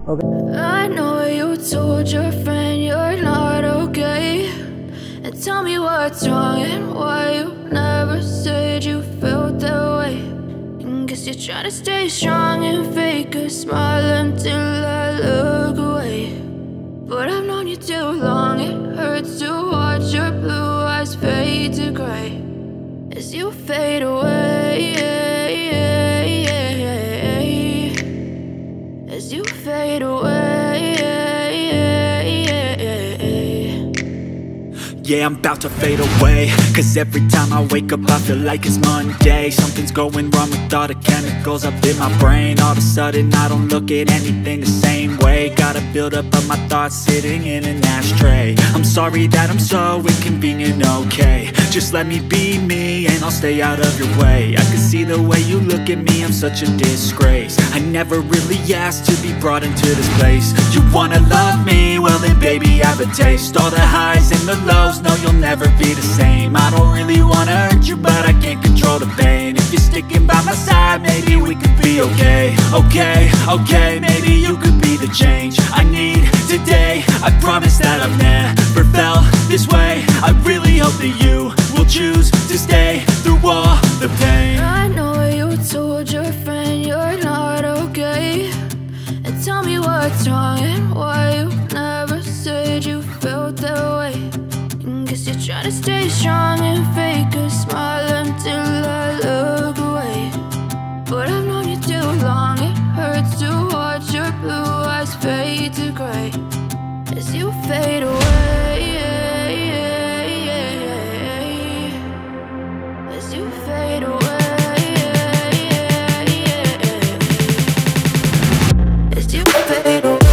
I know you told your friend you're not okay, and tell me what's wrong and why you never said you felt that way. And guess you're trying to stay strong and fake a smile until I look away. But I've known you too long, it hurts to watch your blue eyes fade to gray as you fade away, as you fade away. Yeah, I'm about to fade away, cause every time I wake up I feel like it's Monday. Something's going wrong with all the chemicals up in my brain. All of a sudden I don't look at anything the same way. Got a buildup of my thoughts sitting in an ashtray. I'm sorry that I'm so inconvenient, okay. Just let me be me and I'll stay out of your way. I can see the way you look at me, I'm such a disgrace. I never really asked to be brought into this place. You wanna love me? Well then baby I have a taste. All the highs and the lows, no you'll never be the same. I don't really wanna hurt you but I can't control the pain. If you're sticking by my side maybe we could be okay. Okay, maybe you could be the change I need today. I promise that I've never felt this way. I really hope that you will choose to stay through all the pain. I know you told your friend you're not okay, and tell me what's wrong and why you never said you felt that way. And guess you're trying to stay strong and fake a smile until I look away. But I've known you too long, it hurts to watch your blue eyes fade to gray as you fade away, as you fade away, as you fade away.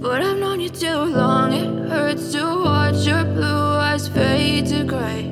But I've known you too long, it hurts to watch your blue eyes fade to gray